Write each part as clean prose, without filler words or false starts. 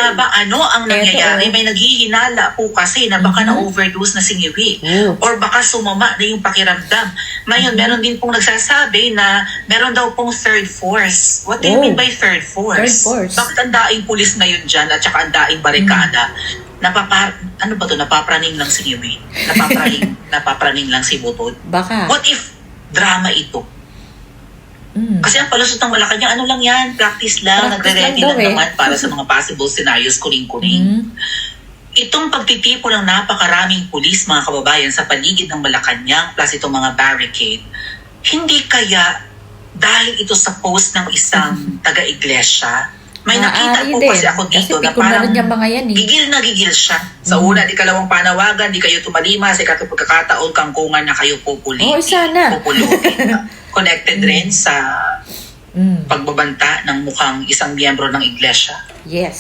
nga ba ang nangyayari? Eto, May naghihinala po kasi na baka na-overdose na si Ngiwi. Or baka sumama na yung pakiramdam. Ngayon, meron din pong nagsasabi na meron daw pong third force. What do you mean by third force? Third force. Bakit ang daing pulis ngayon dyan at saka ang daing barikada? Ano ba to? Napapraning lang si Ngiwi. Napapraning lang si Butod. Baka. What if drama ito? Kasi ang palusot ng Malacanang, ano lang yan, practice lang, nagre-ready lang naman para sa mga possible scenarios, kuning-kuning. Itong pagtitipo ng napakaraming pulis, mga kababayan, sa paligid ng Malacanang, plus itong mga barricade, hindi kaya dahil ito sa post ng isang taga-iglesia, may nakita po kasi ako dito na parang gigil na gigil siya. Sa una, ikalawang panawagan, di kayo tumalima, sa ikatlong pagkakataon, kangkungan na kayo pupulin. Sana. Pupulutin. Connected rin sa pagbabanta ng mukhang isang miyembro ng iglesia. Yes.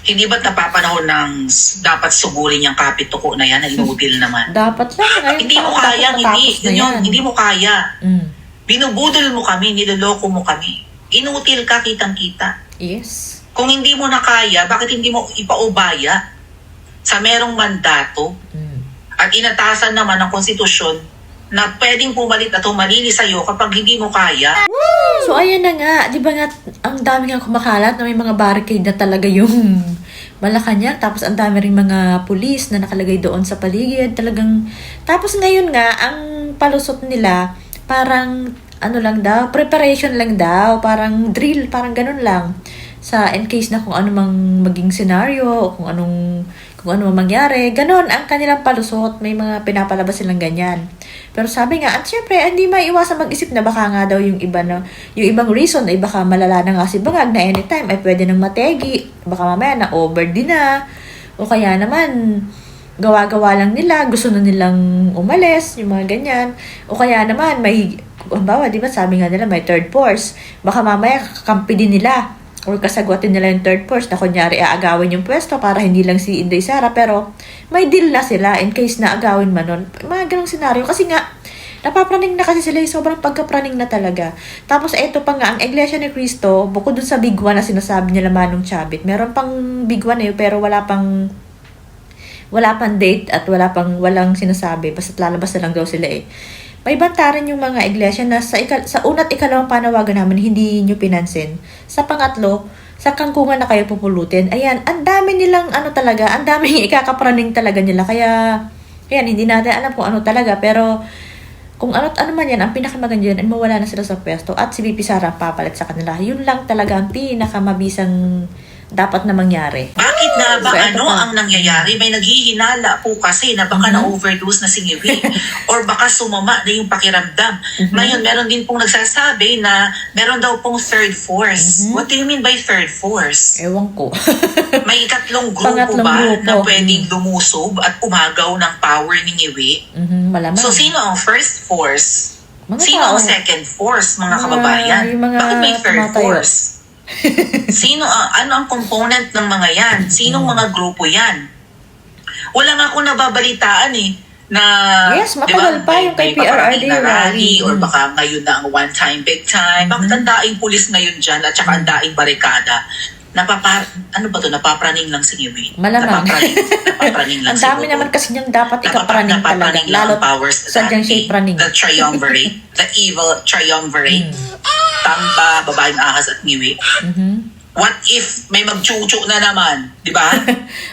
Hindi ba't napapanahon ng dapat sugurin yung kapituko na yan na inuutil naman? Dapat lang. Hindi mo kaya, hindi mo kaya. Binubudol mo kami, niloloko mo kami. Inutil ka, kitang-kita. Yes. Kung hindi mo na kaya, bakit hindi mo ipaubaya sa merong mandato at inatasan naman ng konstitusyon na pwedeng pumalit at humalili sa'yo kapag hindi mo kaya? So, ayan na nga. Di ba nga, ang dami nga kumakalat na may mga barricade na talaga yung Malacanang. Tapos, ang dami rin mga pulis na nakalagay doon sa paligid. Talagang, tapos ngayon nga, ang palusot nila, parang, lang daw, preparation lang daw, parang drill, parang ganun lang. Sa in case na kung ano mang maging scenario, o kung ano mangyari, ganon ang kanilang palusot. May mga pinapalabas silang ganyan. Pero sabi nga, at syempre, hindi maiiwasan mag-isip na baka nga daw yung ibang reason ay baka malala na nga si Bangag na anytime ay pwede nang mategi. Baka mamaya na over din na. O kaya naman, gawa-gawa lang nila, gusto na nilang umalis, yung mga ganyan. O kaya naman, bawa, di ba sabi nga nila, may third force. Baka mamaya kakampi din nila. Or kasagwatin nila yung third force na kunyari aagawin yung pwesto para hindi lang si Inday Sara, pero may deal na sila in case na agawin man nun. Mga ganong senaryo. Kasi nga, napapraning na kasi sila, sobrang pagkapraning na talaga. Tapos eto pa nga, ang Iglesia ni Cristo, bukod dun sa Big One na sinasabi nila Manong Chabit, meron pang Big One pero wala pang date at walang sinasabi. Basta lalabas na lang daw sila May banta rin yung mga iglesia na sa una't ikalawang panawagan namin hindi nyo pinansin. Sa pangatlo, sa kangkungan na kayo pupulutin. Ayan, ang dami nilang talaga, ang daming ikakapraning talaga nila. Kaya, ayan, hindi natin alam kung ano talaga. Pero, kung ano man yan, ang pinakamaganda yan ay mawala na sila sa pwesto at si VP Sara papalit sa kanila. Yun lang talaga ang pinakamabisang dapat na mangyari. Bakit na ba ang nangyayari? May naghihinala po kasi na baka na-overdose na si Ngiwi or baka sumama na yung pakiramdam. Ngayon, meron din pong nagsasabi na meron daw pong third force. What do you mean by third force? Ewan ko. May ikatlong grupo na pwedeng lumusob at umagaw ng power ni Ngiwi? Malamang. So, sino ang first force? Sino ang second force, mga kababayan? Bakit may third force? Ano ang component ng mga yan? Sinong mga grupo yan? Wala nga akong nababalitaan na yes, matagal pa yung kay PRRD rally or baka ngayon na ang one time, big time. Bakit ang daing pulis ngayon dyan at saka ang daing barikada? Napapraning lang si Ngiwi. Malamang. Napapraning lang ang dami naman kasi niyang dapat ikapraning talaga. Lalo sadyang siya praning. The triumvirate. The evil triumvirate. Tamba, babaeng ahas at Ngiwi. What if may magchuchu na naman? Di ba?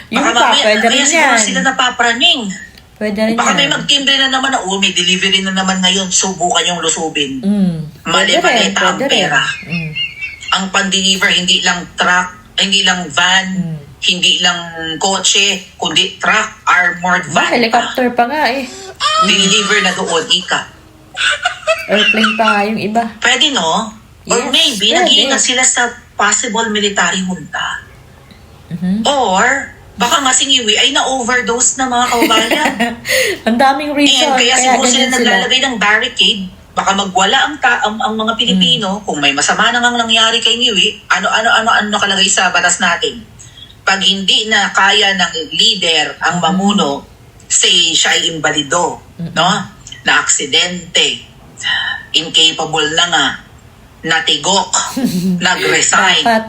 Pwede rin siguro yan. sila napapraning. Pwede rin baka may yan. magtimbre na naman na, may delivery na naman ngayon, subukan yung lusubin. Mali-maleta ang pera. Ang pan-deliver, hindi lang truck, hindi lang van, hindi lang kotse, kundi truck, armored van. Helicopter pa nga Deliver na doon, ika. Airplane pa yung iba. Pwede, no? Or Yes, maybe, pwede. nag-iingat sila sa possible military junta. Or, baka nga si Ngiwi ay na-overdose na, mga kababayan. Ang daming reason. And kaya siguro sila ganyan naglalagay ng barricade. Baka magwala ang mga Pilipino kung may masama na ngang nangyari kay Ngiwi. Ano nakalagay sa batas natin? Pag hindi na kaya ng leader ang mamuno, say siya ay imbalido, no? Na aksidente, incapable na nga, natigok, nag-resign, Dapat,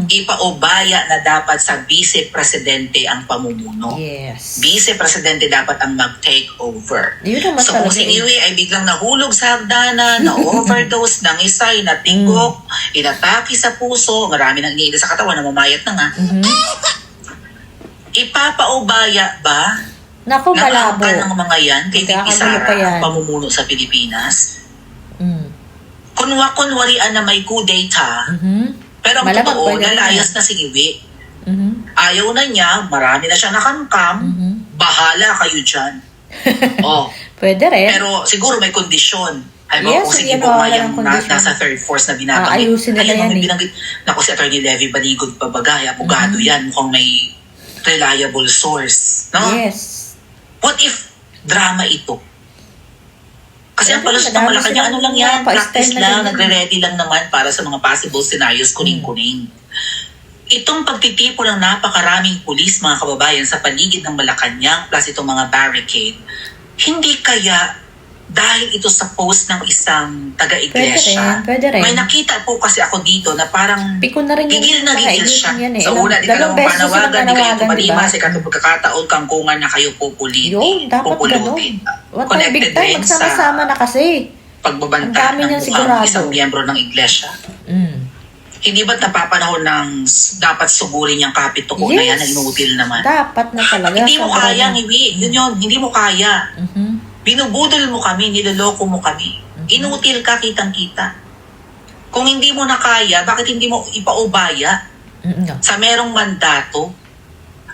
ipaubaya na dapat sa vice-presidente ang pamumuno. yes. Vice-presidente dapat ang mag-take over. Yun naman So kung talaga si eh. Iwi ay biglang nahulog sa hagdanan, na-overdose, nangisay, natigok, inatake sa puso, marami nang iniida sa katawan, namamayat na nga, ipapaubaya ba Naku, ng malabo. angkan ng mga yan kay VP Magkakagulo Sara pa yan. ang pamumuno sa Pilipinas? Mm. Kunwarian na may coup d'etat, pero ang Malamang totoo, pwede lalayas na si Iwi. Mhm. Ayaw na niya, marami na siya nakamkam, bahala kayo dyan. Oh, Pwede rin. pero siguro may kondisyon. Ay, Yes, kung si sige, Ibo nga wala yung ng kondisyon. nasa third force na binabanggit. Ayusin nila Ayun, yan may eh. binanggit. Naku, si Attorney Levy Baligod Pabagay, abogado yan, mukhang may reliable source. No? Yes. What if drama ito? Kasi ang Pwede, palusot ng madami Malacanang, ano silang lang yan, pa-style practice na lang, ganyan. nagre-ready lang naman para sa mga possible scenarios, kuning-kuning. Itong pagtitipo ng napakaraming pulis, mga kababayan, sa paligid ng Malacanang, plus itong mga barricade, hindi kaya dahil ito sa post ng isang taga-iglesia, Pwede rin. may nakita po kasi ako dito na parang Piko na rin gigil na gigil siya. yan eh. Sa una, di ka Dalawang naman beses silang panawagan, di kayo nanawagan, tumalima, diba? sa ikatong pagkakataon, kangkungan na kayo pupuliti. Yun, dapat pupulutin. gano'n. One time, big time, rin sa magsama-sama na kasi. Ang pagbabanta dami ng niyang mukhang sigurado. isang miyembro ng iglesia. Mm. Hindi ba't napapanahon ng dapat sugurin yung kapituko na yan na inuutil naman? Dapat na talaga. Hindi mo Sobrang- kaya, Iwi. Yun, hindi mo kaya. Mhm. Binubudol mo kami, niloloko mo kami. Inutil ka, kitang-kita. Kung hindi mo na kaya, bakit hindi mo ipaubaya sa merong mandato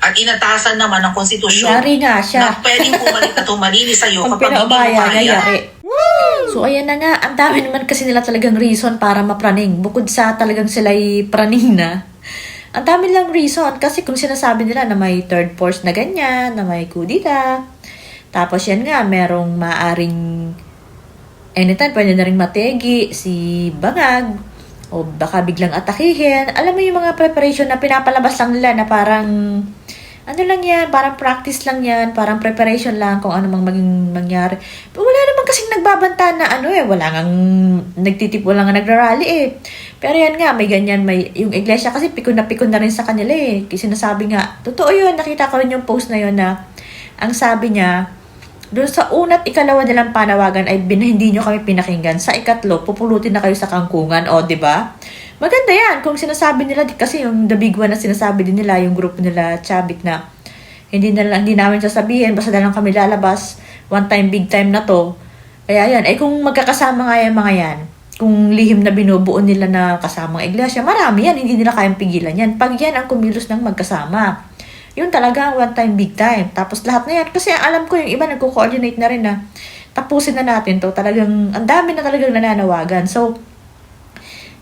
at inatasan naman ng konstitusyon Yari nga siya. na pwedeng pumalit at humalinis sa'yo Pag kapag hindi mo pinaubaya, kaya? yari. So, ayan na nga. Ang dami naman kasi nila talagang reason para mapraning. Bukod sa talagang sila'y praning na. Ang dami lang reason. Kasi kung sinasabi nila na may third force na ganyan, na may kudita. Tapos yan nga, merong maaring anytime pwede na rin mategi si Bangag o baka biglang atakihin. Alam mo yung mga preparation na pinapalabas lang nila na parang ano lang yan, parang practice lang yan, parang preparation lang kung ano mang maging mangyari. Pero wala naman kasing nagbabanta na ano eh, wala ngang nagtitipo lang nga nagrarally eh. Pero yan nga, may ganyan, may yung iglesia kasi pikon na rin sa kanila eh. Kasi sinasabi nga, totoo yun, nakita ko rin yung post na yun na ang sabi niya, doon sa una't ikalawa nilang panawagan ay hindi nyo kami pinakinggan. Sa ikatlo, pupulutin na kayo sa kangkungan. O, di ba? Maganda yan. Kung sinasabi nila, kasi yung the big one na sinasabi din nila, yung group nila, Chabit na, hindi namin sasabihin, basta na lang kami lalabas, one time, big time na to. Kaya yan. Eh kung magkakasama nga yung mga yan, kung lihim na binubuo nila na kasamang iglesia, marami yan. Hindi nila kayang pigilan yan. Pag yan ang kumilos ng magkasama. Yun talaga, one time, big time. Tapos lahat na yan. Kasi alam ko yung iba nagko-coordinate na rin na tapusin na natin to. Talagang, ang dami na talagang nananawagan. So,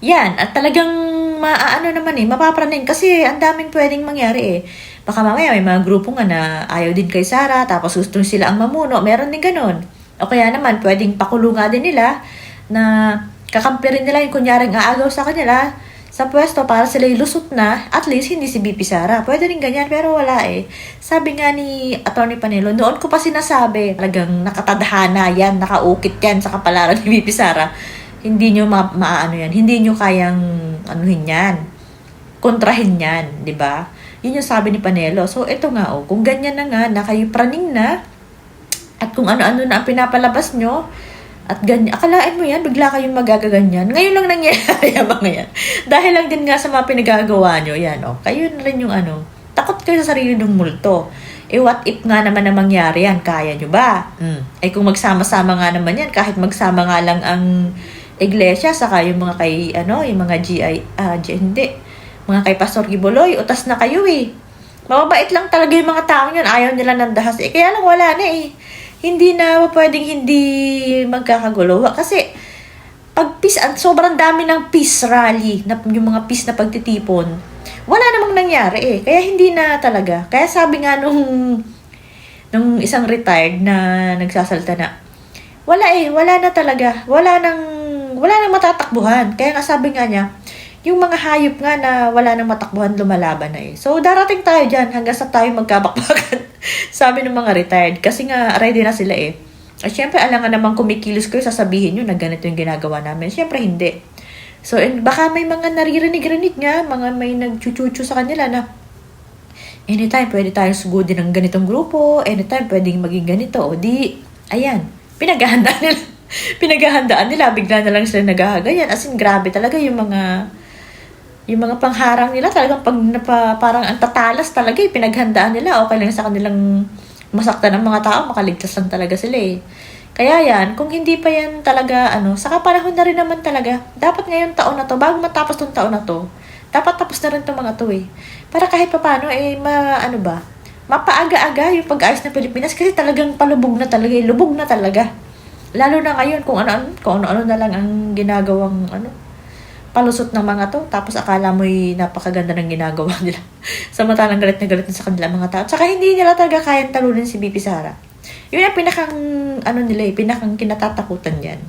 yan. At talagang maaano naman eh, mapapraning. Kasi ang daming pwedeng mangyari eh. Baka mamaya may mga grupo nga na ayaw din kay Sara, tapos gusto sila ang mamuno. Meron din ganun. O kaya naman, pwedeng pakulungan din nila na kakampi rin nila yung kunyaring aagaw sa kanila sa pwesto para sila lusot na, at least hindi si BP Sara. Pwede rin ganyan, pero wala eh. Sabi nga ni Atty. Panelo, noon ko pa sinasabi, talagang nakatadhana yan, nakaukit yan sa kapalaran ni BP Sara. Hindi nyo maano yan, hindi nyo kayang anuhin yan, kontrahin yan, di ba? Yun yung sabi ni Panelo. So, ito nga kung ganyan na nga, na kayo praning na, at kung ano-ano na ang pinapalabas nyo, at ganyan, akalain mo yan, bigla kayong magagaganyan. Ngayon lang nangyayari ang mga yan. Dahil lang din nga sa mga pinagagawa nyo, yan kayo na rin yung takot kayo sa sarili ng multo. Eh what if nga naman na mangyari yan, kaya nyo ba? Eh kung magsama-sama nga naman yan, kahit magsama nga lang ang iglesia, saka yung mga kay, yung mga mga kay Pastor Giboloy, utas na kayo eh. Mababait lang talaga yung mga taong yun, ayaw nila ng dahas eh. Kaya lang wala na eh. Hindi na pwedeng hindi magkakagulo. Kasi, pag peace, sobrang dami ng peace rally, yung mga peace na pagtitipon, wala namang nangyari eh. Kaya hindi na talaga. Kaya sabi nga nung isang retired na nagsasalta na, wala na talaga. Wala nang matatakbuhan. Kaya nga sabi nga niya, yung mga hayop nga na wala nang matakbuhan, lumalaban na eh. So, darating tayo dyan hanggang sa tayo magkabakbakan. Sabi ng mga retired. Kasi nga, ready na sila eh. At syempre, alam nga naman kumikilos kayo, sasabihin nyo na ganito yung ginagawa namin. Syempre, hindi. So, and baka may mga naririnig-rinig nga, mga may nagchuchuchu sa kanila na anytime pwede tayong sugudin ng ganitong grupo, anytime pwedeng maging ganito, o di, ayan, pinaghahandaan nila. Pinaghahandaan nila, bigla na lang sila naghahaganyan. As in, grabe talaga yung mga pangharang nila, talagang parang ang tatalas talaga, pinaghandaan nila, okay lang sa kanilang masaktan ng mga tao, makaligtas lang talaga sila eh. Kaya yan, kung hindi pa yan talaga, saka panahon na rin naman talaga, dapat ngayong taon na to, bago matapos tong taon na to, dapat tapos na rin itong mga to eh. Para kahit paano, mapaaga-aga yung pag-ayos ng Pilipinas, kasi talagang palubog na talaga, lubog na talaga. Lalo na ngayon, kung ano-ano na lang ang ginagawang, palusot ng mga to, tapos akala mo'y napakaganda ng ginagawa nila. Samantalang galit na galit na sa kanila mga tao. Tsaka hindi nila talaga kayang talunin si BP Sara. Yun ang pinakang kinatatakutan yan.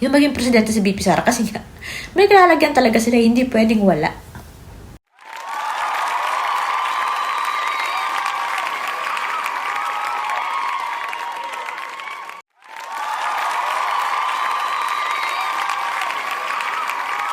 Yung maging presidente si BP Sara kasi nga, may kalalagyan talaga sila, hindi pwedeng wala.